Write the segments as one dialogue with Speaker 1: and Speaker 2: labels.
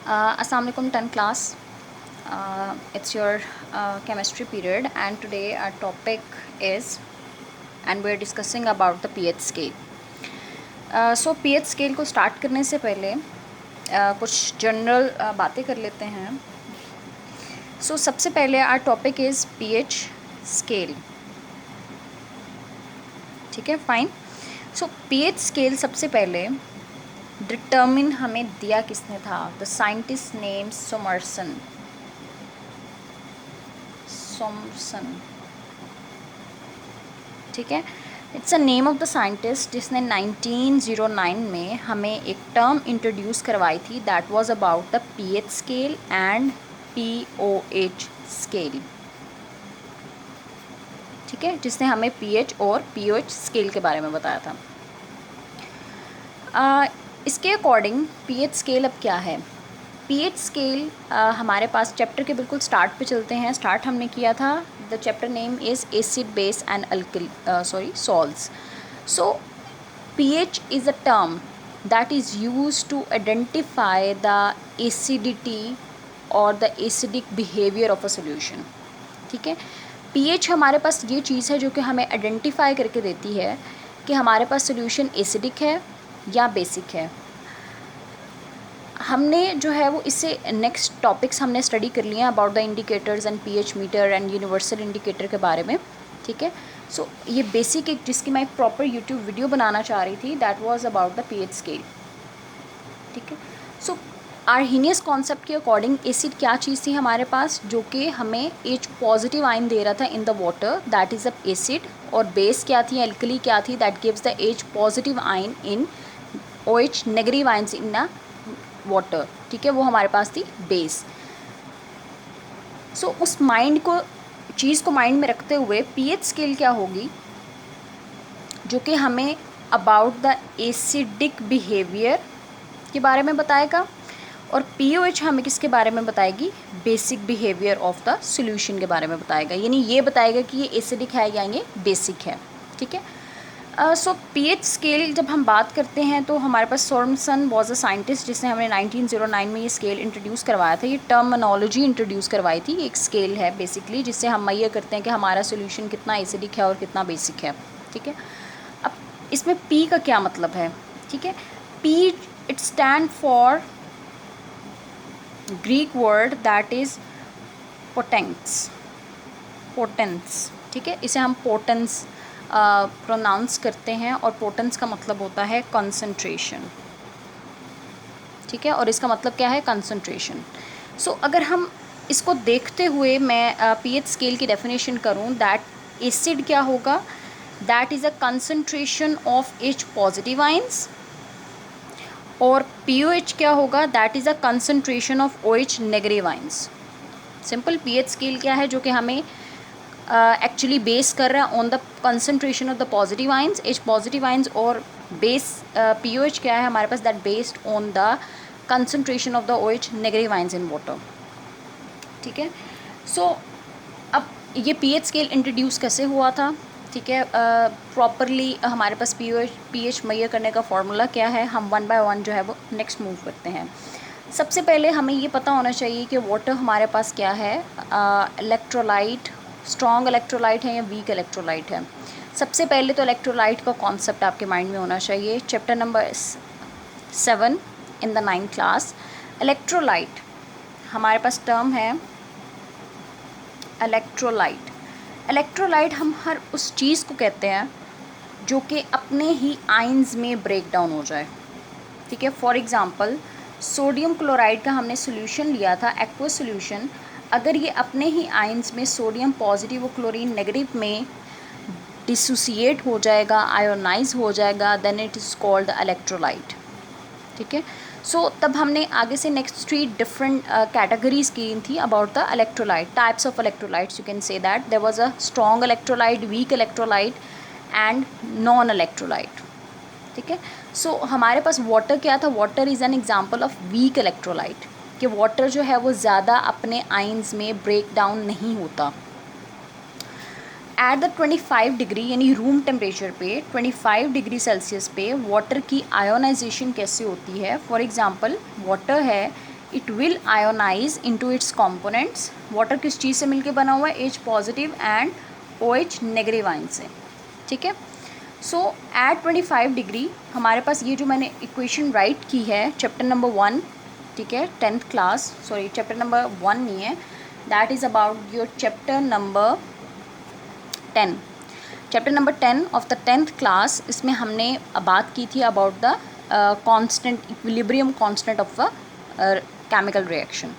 Speaker 1: Assalamu alaikum 10 class. It's your chemistry period, and today our topic is, and we're discussing about the pH scale. So pH scale को start करने से पहले कुछ general बातें कर लेते हैं. So सबसे पहले our topic is pH scale. ठीक है, फाइन. सो pH स्केल सबसे पहले डिटर्मिन हमें दिया किसने था? The scientist name Sorensen. ठीक है, it's a name of the scientist जिसने 1909 में हमें एक टर्म इंट्रोड्यूस करवाई थी. That was about the pH scale and POH scale. ठीक है, जिसने हमें pH और POH स्केल के बारे में बताया था. इसके अकॉर्डिंग pH स्केल अब क्या है? pH स्केल हमारे पास चैप्टर के बिल्कुल स्टार्ट पे चलते हैं. स्टार्ट हमने किया था. The chapter name is acid base and salts. So pH is a term that is used to identify the acidity और the acidic behaviour of a solution. ठीक है, pH हमारे पास ये चीज़ है जो कि हमें आइडेंटिफाई करके देती है कि हमारे पास सोल्यूशन एसिडिक है या बेसिक है. हमने जो है वो इससे नेक्स्ट टॉपिक्स हमने स्टडी कर लिए हैं about the indicators and pH meter and universal indicator के बारे में. ठीक है, सो ये बेसिक एक जिसकी मैं एक प्रॉपर यूट्यूब वीडियो बनाना चाह रही थी, that was about the pH scale. ठीक है, सो आर्हीनियस कॉन्सेप्ट के अकॉर्डिंग एसिड क्या चीज़ थी हमारे पास जो कि हमें H पॉजिटिव आइन दे रहा था in the water, that is a acid. और बेस क्या थी, एल्कली क्या थी, that gives the H positive ion in OH negative ions in a water. ठीक है, वो हमारे पास थी बेस. सो उस माइंड को चीज़ को माइंड में रखते हुए pH स्केल क्या होगी जो कि हमें अबाउट द एसिडिक बिहेवियर के बारे में बताएगा, और POH हमें किसके बारे में बताएगी? Basic behaviour of the solution के बारे में बताएगा. यानी ये बताएगा कि ये एसिडिक है या ये बेसिक है. ठीक है, सो pH स्केल जब हम बात करते हैं तो हमारे पास सोमरसन वॉज अ साइंटिस्ट जिसने हमें 1909 में ये स्केल इंट्रोड्यूस करवाया था. ये टर्मिनोलॉजी इंट्रोड्यूस करवाई थी. एक स्केल है बेसिकली जिससे हम मैयर करते हैं कि हमारा सोल्यूशन कितना एसिडिक है और कितना बेसिक है. ठीक है, अब इसमें P का क्या मतलब है? ठीक है, P it stand for Greek word that is potence. ठीक है, इसे हम पोटेंस प्रोनाउंस करते हैं, और पोटेंस का मतलब होता है कंसंट्रेशन. ठीक है, और इसका मतलब क्या है? कंसंट्रेशन. सो अगर हम इसको देखते हुए मैं pH स्केल की डेफिनेशन करूं, दैट एसिड क्या होगा? That is a concentration of H positive ions. और POH क्या होगा? That is a concentration of OH negative ions. Simple. pH scale क्या है जो कि हमें एक्चुअली बेस कर रहा है on the concentration of the positive ions, H positive ions. और बेस POH क्या है हमारे पास? That based on the concentration of the OH negative ions in water. ठीक है, सो अब ये pH स्केल इंट्रोड्यूस कैसे हुआ था? ठीक है, प्रॉपरली हमारे पास pH मैयर करने का फॉर्मूला क्या है? हम वन बाय वन जो है वो नेक्स्ट मूव करते हैं. सबसे पहले हमें ये पता होना चाहिए कि वाटर हमारे पास क्या है? इलेक्ट्रोलाइट, स्ट्रॉन्ग इलेक्ट्रोलाइट है या वीक इलेक्ट्रोलाइट है. सबसे पहले तो इलेक्ट्रोलाइट का कॉन्सेप्ट आपके माइंड में होना चाहिए. Chapter number 7 in the 9th class. Electrolyte हमारे पास टर्म है इलेक्ट्रोलाइट. इलेक्ट्रोलाइट हम हर उस चीज़ को कहते हैं जो कि अपने ही आइंस में ब्रेक डाउन हो जाए. ठीक है, फॉर एग्ज़ाम्पल सोडियम क्लोराइड का हमने सोल्यूशन लिया था, एक्वा सोल्यूशन. अगर ये अपने ही आइंस में सोडियम पॉजिटिव और क्लोरीन नेगेटिव में डिसोसिएट हो जाएगा, आयोनाइज हो जाएगा, then it is called electrolyte. ठीक है, सो तब हमने आगे से नेक्स्ट 3 डिफरेंट कैटेगरीज की थी about the electrolyte, types of electrolytes. You can say that there was a strong electrolyte, weak electrolyte and non electrolyte. ठीक है, सो हमारे पास वाटर क्या था? Water is an example of weak electrolyte, कि water जो है वो ज़्यादा अपने आइंस में ब्रेक डाउन नहीं होता. एट द 25 डिग्री यानी रूम टेम्परेचर पे 25 डिग्री सेल्सियस पे वाटर की आयोनाइजेशन कैसे होती है? फॉर एग्ज़ाम्पल वाटर है, it will ionise into its components. Water किस चीज़ से मिलके बना हुआ है? H positive and OH negative ion से, ठीक है। सो एट 25 डिग्री हमारे पास ये जो मैंने इक्वेशन राइट की है चैप्टर नंबर 1, ठीक है, 10th class, sorry chapter number 1 नहीं है, that is about your chapter number 10, chapter number 10 of the 10th class. इसमें हमने बात की थी about the constant equilibrium constant of a chemical reaction.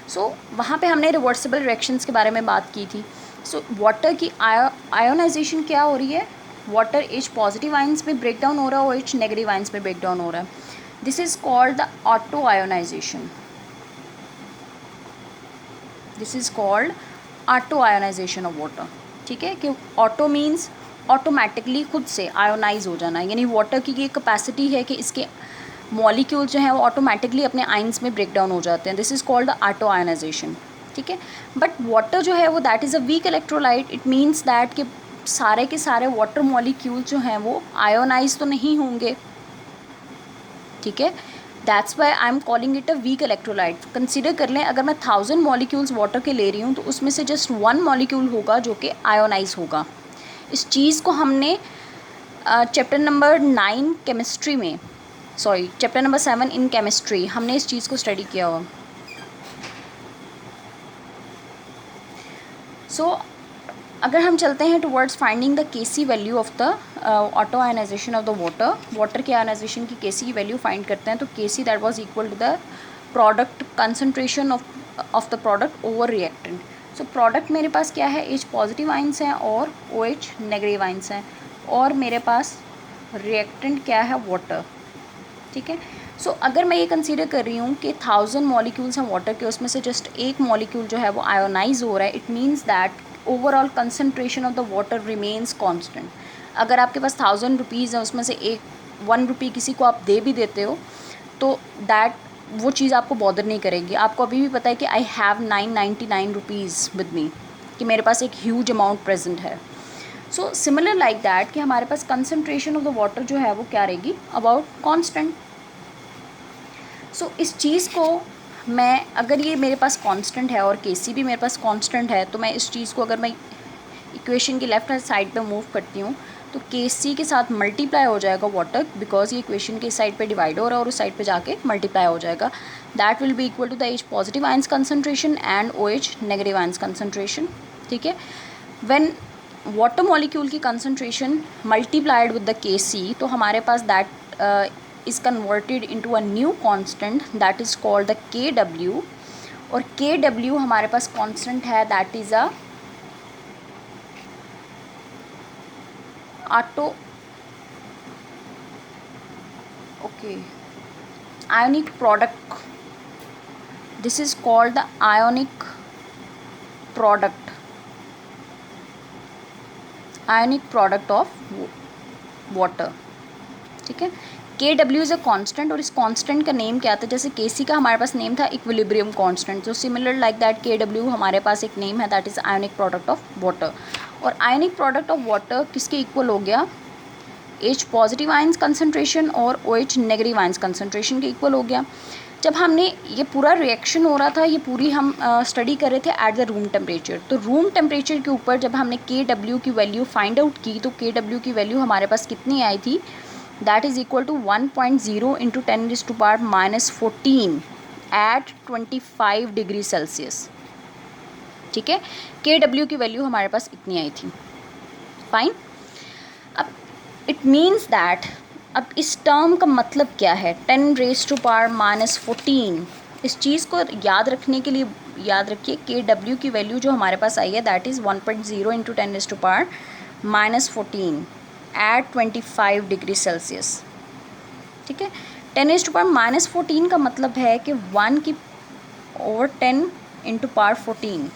Speaker 1: So वहाँ पे हमने रिवर्सिबल रिएक्शंस के बारे में बात की थी। सो वाटर की आयोनाइजेशन क्या हो रही है? वाटर H पॉजिटिव आइंस में ब्रेक डाउन हो रहा है और H नेगेटिव आइंस में ब्रेक डाउन हो रहा है। This is called the auto ionisation. This is called auto ionisation of water, ठीक है। कि ऑटो मीन्स ऑटोमेटिकली खुद से आयोनाइज हो जाना, यानी वाटर की ये कैपेसिटी है कि इसके मॉलिक्यूल जो हैं वो ऑटोमेटिकली अपने आइंस में ब्रेक डाउन हो जाते हैं। This is called the auto ionisation, ठीक है। बट वाटर जो है वो that is a weak electrolyte. It means that कि सारे के सारे वाटर मॉलिक्यूल जो हैं वो आयोनाइज तो नहीं होंगे, ठीक है। That's why I am calling it a weak electrolyte. Consider कर लें अगर मैं 1000 मॉलिक्यूल्स वाटर के ले रही हूँ तो उसमें से जस्ट 1 मॉलिक्यूल होगा जो कि आयोनाइज होगा। इस चीज़ को हमने चैप्टर नंबर 9 केमिस्ट्री में, sorry chapter number 7 in chemistry, हमने इस चीज़ को स्टडी किया हुआ। सो अगर हम चलते हैं towards finding the Kc value of the auto ionisation of the water, water के आयोनाइजेशन की Kc की वैल्यू फाइंड करते हैं तो Kc that was equal to the product concentration of the product over reactant. So product मेरे पास क्या है? H पॉजिटिव आइंस हैं और OH नेगेटिव आइंस हैं, और मेरे पास रिएक्टेंट क्या है? वाटर, ठीक है। सो अगर मैं ये कंसीडर कर रही हूँ कि 1000 मॉलिक्यूल्स हैं वाटर के, उसमें से जस्ट एक मॉलिक्यूल जो है वो आयोनाइज हो रहा है, it means that overall concentration of the water remains constant. अगर आपके पास 1000 रुपीज़ है, उसमें से 1 रुपी किसी को आप दे भी देते हो तो दैट वो चीज़ आपको बॉदर नहीं करेगी। आपको अभी भी पता है कि I have 999 rupees with me, कि मेरे पास एक ह्यूज अमाउंट प्रेजेंट है। सो सिमिलर लाइक दैट कि हमारे पास कंसनट्रेशन ऑफ द वाटर जो है वो क्या रहेगी? About constant. सो इस चीज़ को मैं, अगर ये मेरे पास कांस्टेंट है और Kc भी मेरे पास कांस्टेंट है, तो मैं इस चीज़ को अगर मैं इक्वेशन की लेफ्ट हैंड साइड पे मूव करती हूँ तो Kc के साथ मल्टीप्लाई हो जाएगा वाटर, बिकॉज ये इक्वेशन के साइड पे डिवाइड हो रहा है और उस साइड पे जाके मल्टीप्लाई हो जाएगा। That will be equal to the H positive ions concentration and OH negative ions concentration, ठीक है। व्हेन वाटर मॉलिक्यूल की concentration multiplied with the Kc, तो हमारे पास that is converted into a new constant that is called the Kw, और Kw हमारे पास constant है that is a ionic product. This is called the ionic product of water, ठीक है। Kw is a constant, और इस constant का name क्या था? जैसे Kc का हमारे पास नेम था इक्विलिब्रियम कांस्टेंट, जो सिमिलर लाइक दैट Kw हमारे पास एक नेम है that is ionic product of water. और आयोनिक प्रोडक्ट ऑफ वाटर किसके इक्वल हो गया? H पॉजिटिव आइंस कंसनट्रेशन और OH नेगेटिव आइंस कंसनट्रेशन के इक्वल हो गया। जब हमने ये पूरा रिएक्शन हो रहा था, ये पूरी हम स्टडी कर रहे थे एट द रूम टेम्परेचर, तो रूम टेम्परेचर के ऊपर जब हमने Kw की वैल्यू फाइंड आउट की तो Kw की वैल्यू हमारे पास कितनी आई थी? That is equal to 1.0 into 10⁻⁻14 at 25 degree Celsius, ठीक है। Kw की वैल्यू हमारे पास इतनी आई थी, फाइन। अब इट मीन्स दैट, अब इस टर्म का मतलब क्या है? 10⁻⁻14। इस चीज़ को याद रखने के लिए याद रखिए Kw की वैल्यू जो हमारे पास आई है that is 1.0 into 10⁻⁻14 at 25 degree Celsius, ठीक है। 10⁻⁻14 का मतलब है कि 1/10 इंटू पावर 14,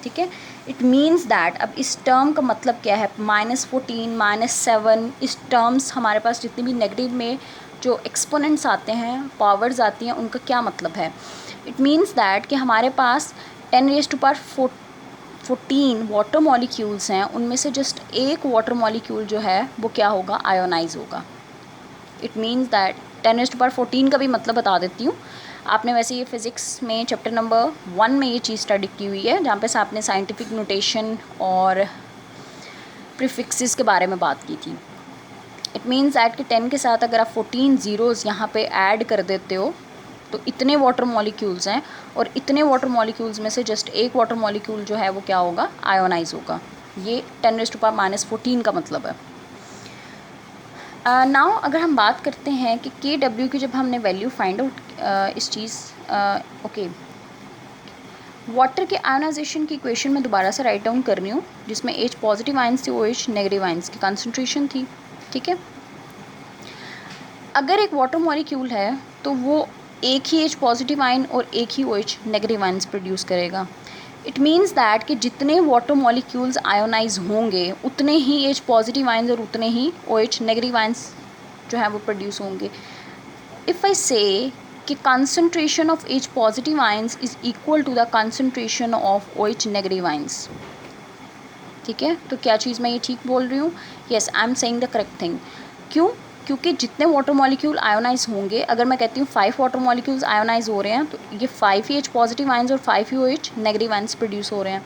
Speaker 1: ठीक है। इट मीन्स दैट, अब इस टर्म का मतलब क्या है? -14, -7, इस टर्म्स हमारे पास जितनी भी नेगेटिव में जो एक्सपोनेंट्स आते हैं, पावर्स आती हैं, उनका क्या मतलब है? इट मीन्स दैट कि हमारे पास 10⁻14 वाटर मॉलिक्यूल्स हैं, उनमें से जस्ट एक वाटर मॉलिक्यूल जो है वो क्या होगा? आयोनाइज होगा। इट मीन्स दैट 10⁻14 का भी मतलब बता देती हूँ। आपने वैसे ये फिज़िक्स में चैप्टर नंबर 1 में ये चीज़ स्टडी की हुई है, जहाँ पे से आपने साइंटिफिक नोटेशन और प्रीफिक्सेस के बारे में बात की थी। इट मीन्स दैट कि 10 के साथ अगर आप 14 ज़ीरोज़ यहाँ पे ऐड कर देते हो तो इतने वाटर मॉलिक्यूल्स हैं, और इतने वाटर मॉलिक्यूल्स में से जस्ट एक वाटर मॉलिक्यूल जो है वो क्या होगा, आयोनाइज होगा। ये 10⁻⁻14 का मतलब है। नाउ अगर हम बात करते हैं कि KW की जब हमने वैल्यू फाइंड आउट इस चीज़ ओके, वाटर के आयोनाइजेशन की इक्वेशन में दोबारा से राइट डाउन कर रही हूँ, जिसमें H पॉजिटिव आयंस थी, OH नेगेटिव आयंस की कंसंट्रेशन थी। ठीक है, अगर एक वाटर मॉलिक्यूल है तो वो एक ही H पॉजिटिव आयन और एक ही OH नेगेटिव आयंस प्रोड्यूस करेगा। इट मीन्स दैट कि जितने वाटर मॉलिक्यूल्स आयोनाइज होंगे उतने ही H पॉजिटिव आयंस और उतने ही OH नेगेटिव आयंस जो है वो प्रोड्यूस होंगे। इफ़ आई से कि concentration of H positive ions is equal to the concentration of OH negative ions, ठीक है, तो क्या चीज़ मैं ये ठीक बोल रही हूँ? Yes, I am saying the correct thing. क्यों? क्योंकि जितने वाटर मॉलिक्यूल आयोनाइज होंगे, अगर मैं कहती हूँ 5 वाटर मॉलिक्यूल्स आयोनाइज हो रहे हैं तो ये 5 ही H पॉजिटिव आयंस और 5 ही OH नेगेटिव आयंस प्रोड्यूस हो रहे हैं।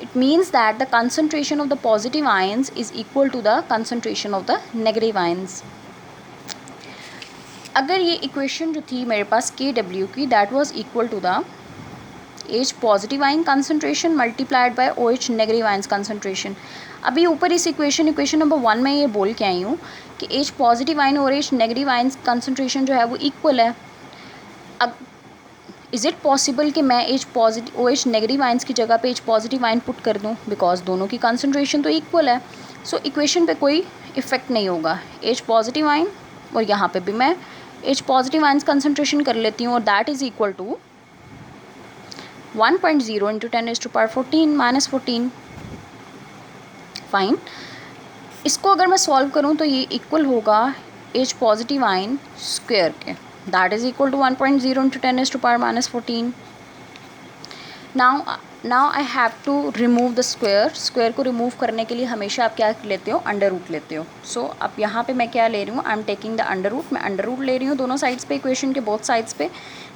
Speaker 1: It means that the concentration of the positive ions is equal to the concentration of the negative ions. अगर ये इक्वेशन जो थी मेरे पास KW की, that was equal to the H positive ion concentration multiplied by OH negative ions concentration. अभी ऊपर इस इक्वेशन नंबर 1 में ये बोल के आई हूँ कि H पॉजिटिव आयन और H नेगेटिव आयंस कंसंट्रेशन जो है वो इक्वल है। अब इज़ इट पॉसिबल कि मैं OH नेगेटिव आयंस की जगह पे H पॉजिटिव आयन पुट कर दूँ, बिकॉज दोनों की कंसंट्रेशन तो इक्वल है। सो इक्वेशन पे कोई इफेक्ट नहीं होगा। H पॉजिटिव आयन और यहाँ पे भी मैं H पॉजिटिव आयंस कंसंट्रेशन कर लेती हूँ, और that is equal to 1.0 into 10⁻14 -14। Fine, इसको अगर मैं सॉल्व करूँ तो ये इक्वल होगा H पॉजिटिव आयन स्क्वायर के, that is equal to 1.0 into 10⁻14। Now I have to remove the square को रिमूव करने के लिए हमेशा आप क्या लेते हो, अंडर रूट लेते हो। सो अब यहाँ पे मैं क्या ले रही हूँ, I am taking the under root. मैं अंडर रूट ले रही हूँ दोनों साइड्स पे, इक्वेशन के बोथ साइड्स पे।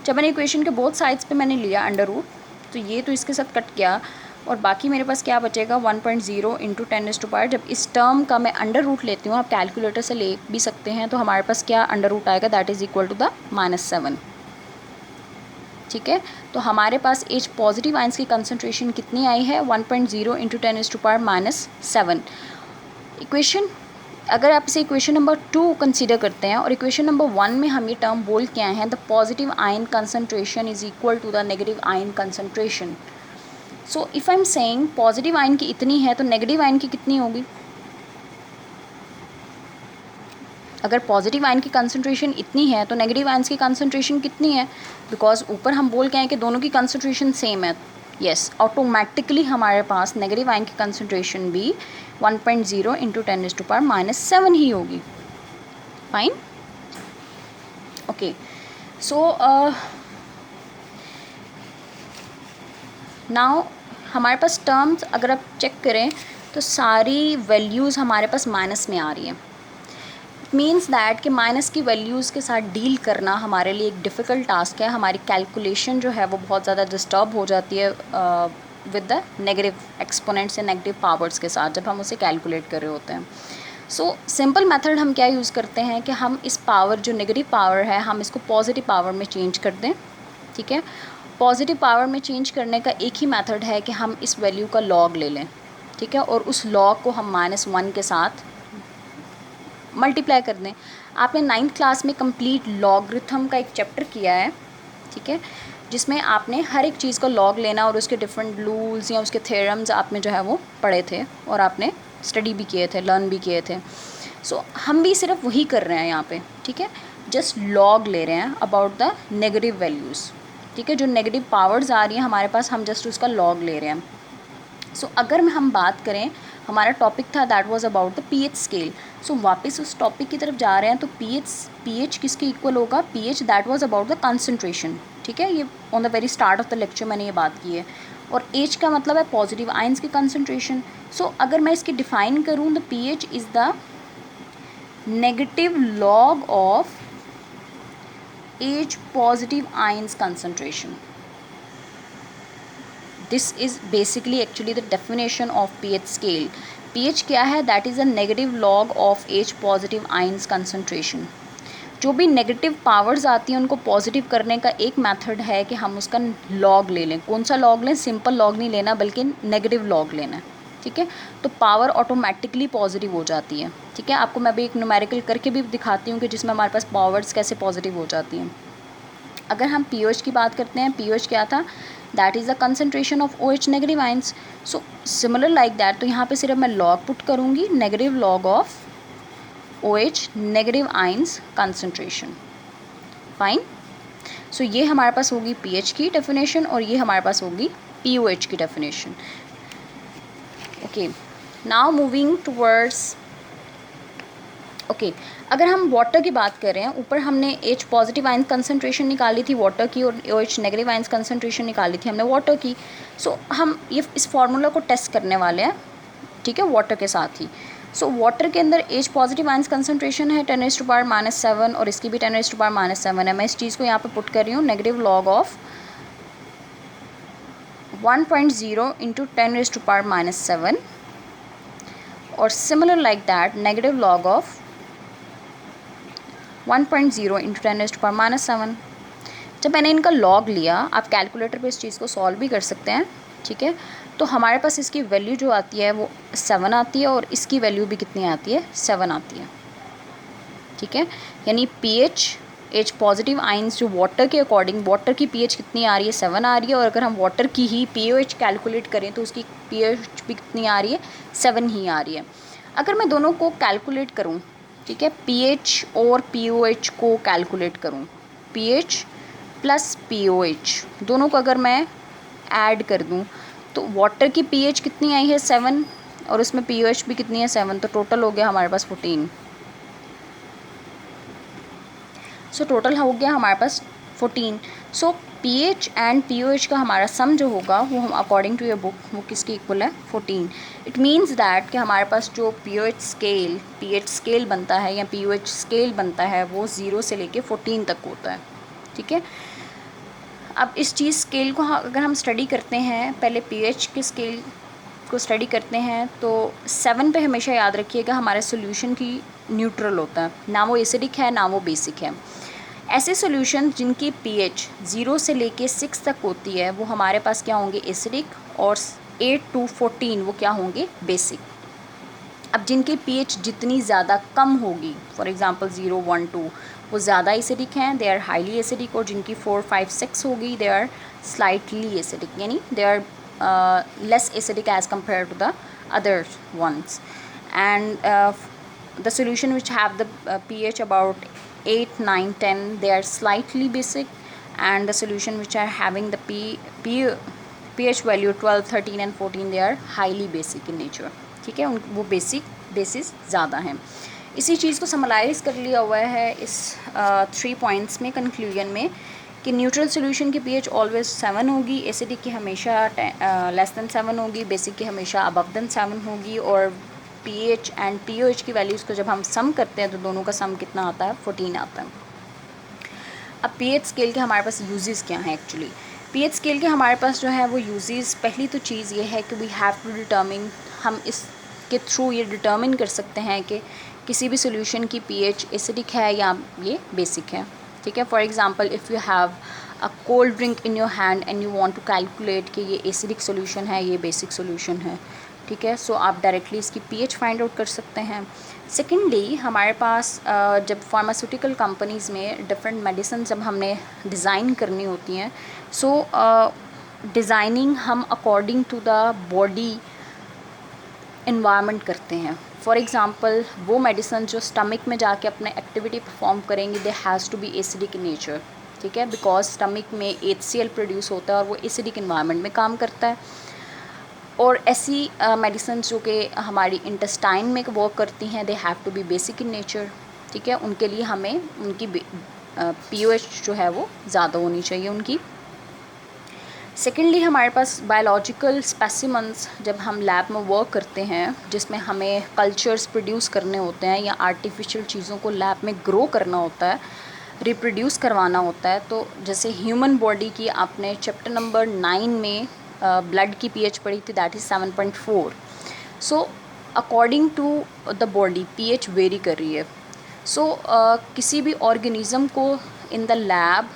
Speaker 1: जब मैंने इक्वेशन के बोथ साइड्स पे मैंने लिया अंडर रूट, तो ये तो इसके साथ कट गया, और बाकी मेरे पास क्या बचेगा, 1.0 इंटू 10⁻. जब इस टर्म का मैं अंडर रूट लेती हूँ, आप कैलकुलेटर से ले भी सकते हैं, तो हमारे पास क्या अंडर रूट आएगा, that is equal to the -7। ठीक है, तो हमारे पास H पॉजिटिव आयंस की कंसंट्रेशन कितनी आई है, 1.0 इंटू 10⁻⁻7 इक्वेशन। अगर आप इसे इक्वेशन नंबर 2 कंसीडर करते हैं, और इक्वेशन नंबर 1 में हम ये टर्म बोल के आए हैं, the positive ion concentration is equal to the negative ion concentration. So if I am saying positive ion की इतनी है तो नेगेटिव आयन की कितनी होगी? अगर पॉजिटिव आयन की कंसंट्रेशन इतनी है तो नेगेटिव आयंस की कंसंट्रेशन कितनी है? बिकॉज ऊपर हम बोल के आए कि दोनों की कंसंट्रेशन सेम है। यस, ऑटोमेटिकली हमारे पास नेगेटिव आयन की कंसंट्रेशन भी 1.0 इंटू 10⁻⁻7 ही होगी। Fine, okay. सो नाउ हमारे पास टर्म्स अगर आप चेक करें तो सारी वैल्यूज़ हमारे पास माइनस में आ रही हैं। इट मीन्स दैट कि माइनस की वैल्यूज़ के साथ डील करना हमारे लिए एक डिफ़िकल्ट टास्क है। हमारी कैलकुलेशन जो है वो बहुत ज़्यादा डिस्टर्ब हो जाती है विद द नेगेटिव एक्सपोनेंट्स या नेगेटिव पावर्स के साथ, जब हम उसे कैलकुलेट कर रहे होते हैं। सो सिंपल मेथड हम क्या यूज़ करते हैं कि हम इस पावर जो नेगेटिव पावर है, हम इसको पॉजिटिव पावर में चेंज कर दें। ठीक है, पॉजिटिव पावर में चेंज करने का एक ही मेथड है कि हम इस वैल्यू का लॉग ले लें। ठीक है, और उस लॉग को हम -1 के साथ मल्टीप्लाई कर दें। आपने 9th क्लास में कंप्लीट लॉगरिथम का एक चैप्टर किया है, ठीक है, जिसमें आपने हर एक चीज़ का लॉग लेना और उसके डिफरेंट रूल्स या उसके थ्योरम्स आपने जो है वो पढ़े थे, और आपने स्टडी भी किए थे, लर्न भी किए थे। सो हम भी सिर्फ वही कर रहे हैं यहाँ पे। ठीक है, जस्ट लॉग ले रहे हैं अबाउट द नेगेटिव वैल्यूज़। ठीक है, जो नेगेटिव पावर्स आ रही हैं हमारे पास, हम जस्ट उसका लॉग ले रहे हैं। सो अगर हम बात करें, हमारा टॉपिक था that was about the pH scale. So वापस उस टॉपिक की तरफ जा रहे हैं, तो पीएच किसके इक्वल होगा? PH that was about the concentration. ठीक है, ये on the very start of the lecture मैंने ये बात की है। और एच का मतलब है पॉजिटिव आयंस की कंसंट्रेशन। सो अगर मैं इसकी डिफाइन करूँ, the pH is the negative log of H positive ions concentration. This is basically actually the definition of pH scale. pH क्या है? That is a negative log of H positive ions concentration. जो भी negative powers आती हैं उनको positive करने का एक मेथड है कि हम उसका लॉग ले लें. कौन सा लॉग लें? सिंपल लॉग नहीं लेना बल्कि नेगेटिव लॉग लेना है. ठीक है, तो पावर ऑटोमेटिकली पॉजिटिव हो जाती है. ठीक है, आपको मैं भी एक न्यूमेरिकल करके भी दिखाती हूँ कि जिसमें हमारे पास पावर्स कैसे पॉजिटिव हो जाती हैं. अगर हम पीओएच की बात करते हैं, पीओएच क्या था? That is the concentration of OH negative ions. So similar like that, तो यहाँ पे सिर्फ मैं लॉग पुट करूँगी, negative log of OH negative ions concentration. Fine. So ये हमारे पास होगी पीएच की डेफिनेशन और ये हमारे पास होगी पीओएच की definition. Okay, now moving towards. Okay, अगर हम वाटर की बात कर रहे हैं, ऊपर हमने H पॉजिटिव आयंस कंसनट्रेशन निकाली थी वाटर की और OH नेगेटिव आयंस कंसनट्रेशन निकाली थी हमने वाटर की. सो हम ये इस फार्मूला को टेस्ट करने वाले हैं. ठीक है, वाटर के साथ ही. सो वाटर के अंदर H पॉजिटिव आयंस कंसनट्रेशन है 10⁻⁻7 और इसकी भी 10⁻⁻7 है. मैं इस चीज़ को यहाँ पे पुट कर रही हूँ, नेगेटिव लॉग ऑफ 1.0 इंटू 10⁻⁻7 और similar like that negative log of 1.0 into 10⁻⁻7. जब मैंने इनका लॉग लिया, आप कैलकुलेटर पे इस चीज़ को सॉल्व भी कर सकते हैं. ठीक है, तो हमारे पास इसकी वैल्यू जो आती है वो 7 आती है और इसकी वैल्यू भी कितनी आती है? 7 आती है. ठीक है, यानी पीएच H पॉजिटिव आइंस जो वाटर के अकॉर्डिंग, वाटर की पीएच कितनी आ रही है? 7 आ रही है. और अगर हम वाटर की ही पीओएच कैलकुलेट करें तो उसकी पीएच भी कितनी आ रही है? 7 ही आ रही है. अगर मैं दोनों को कैलकुलेट करूँ, ठीक है, पीएच और पीओएच को कैलकुलेट करूँ, पीएच प्लस पीओएच दोनों को अगर मैं ऐड कर दूँ तो वाटर की पीएच कितनी आई है? 7 और उसमें पीओएच भी कितनी है? 7. तो टोटल हो गया हमारे पास 14. सो टोटल हो गया हमारे पास 14. सो पीएच एंड पीओएच का हमारा सम जो होगा वो हम अकॉर्डिंग टू योर बुक वो किसकी इक्वल है? 14. इट मीन्स दैट कि हमारे पास जो पीएच स्केल बनता है या पीओएच स्केल बनता है वो 0 से लेके 14 तक होता है. ठीक है, अब इस चीज़ स्केल को अगर हम स्टडी करते हैं, पहले पीएच के स्केल को स्टडी करते हैं तो 7 पे हमेशा याद रखिएगा हमारे सोल्यूशन की न्यूट्रल होता है, ना वो एसिडिक है ना वो बेसिक है. ऐसे सॉल्यूशन जिनकी पीएच 0 से लेके 6 तक होती है वो हमारे पास क्या होंगे? एसिडिक. और 8 to 14 वो क्या होंगे? बेसिक. अब जिनकी पीएच जितनी ज़्यादा कम होगी, फॉर एग्जांपल 0, 1, 2 वो ज़्यादा एसिडिक हैं, दे आर हाईली एसिडिक. और जिनकी 4, 5, 6 होगी दे आर स्लाइटली एसिडिक, यानी they are less acidic as compare to the other ones. And the solution which have the pH about 8, 9, 10 they are slightly basic, and the solution which are having the pH value 12, 13 and 14 they are highly basic in nature. ठीक है, वो basis ज़्यादा हैं. इसी चीज़ को summarise कर लिया हुआ है इस 3 पॉइंट्स में कंक्लूजन में कि न्यूट्रल सोल्यूशन की पीएच ऑलवेज 7 होगी, एसिडिक की हमेशा लेस देन 7 होगी, बेसिक की हमेशा अबव देन 7 होगी. और पीएच एंड पीओएच की वैल्यूज़ को जब हम सम करते हैं तो दोनों का सम कितना आता है? 14 आता है. अब पीएच स्केल के हमारे पास यूजेस क्या हैं? एक्चुअली पीएच स्केल के हमारे पास जो है वो यूजेस, पहली तो चीज़ ये है कि वी हैव टू डिटर्मिन, हम इसके थ्रू ये डिटर्मिन कर सकते हैं कि किसी भी सोल्यूशन की पीएच एसिडिक है या ये बेसिक है. ठीक है, for example if you have a cold drink in your hand and you want to calculate कि ये एसिडिक सोल्यूशन है, ये बेसिक सोल्यूशन है. ठीक है, सो आप डायरेक्टली इसकी पीएच फाइंड आउट कर सकते हैं. सेकेंडली हमारे पास जब फार्मास्यूटिकल कंपनीज़ में डिफरेंट मेडिसिन जब हमने डिज़ाइन करनी होती हैं, सो डिज़ाइनिंग हम according to the body environment करते हैं. फॉर एग्ज़ाम्पल वो मेडिसिन जो स्टमक में जाके अपने एक्टिविटी परफॉर्म करेंगी they has to be acidic in nature. ठीक है, बिकॉज स्टमक में HCl प्रोड्यूस होता है और वो एसिडिक इन्वायरमेंट में काम करता है. और ऐसी मेडिसिन जो कि हमारी इंटेस्टाइन में वर्क करती हैं they have to be basic in nature. ठीक है, उनके लिए हमें उनकी पीओएच जो है वो ज़्यादा होनी चाहिए उनकी. सेकेंडली हमारे पास बायोलॉजिकल स्पेसिमन्स जब हम लैब में वर्क करते हैं जिसमें हमें कल्चर्स प्रोड्यूस करने होते हैं या आर्टिफिशियल चीज़ों को लैब में ग्रो करना होता है, रिप्रोड्यूस करवाना होता है, तो जैसे ह्यूमन बॉडी की आपने चैप्टर नंबर 9 में ब्लड की पीएच पढ़ी थी, that is 7.4. So according to the body pH vary कर रही है. सो किसी भी ऑर्गेनिज़म को इन द लैब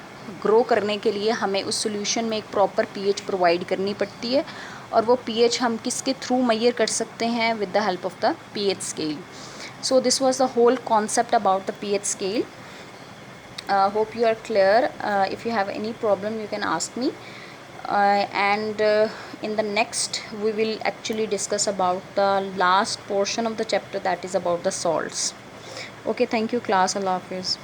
Speaker 1: ग्रो करने के लिए हमें उस सॉल्यूशन में एक प्रॉपर पीएच प्रोवाइड करनी पड़ती है, और वो पीएच हम किसके थ्रू मेजर कर सकते हैं? With the help of the pH scale. So this was the whole concept about the pH scale. Hope you are clear. If you have any problem, you can ask me. And in the next, we will actually discuss about the last portion of the chapter, that is about the salts. Okay, thank you class. Allah Hafiz.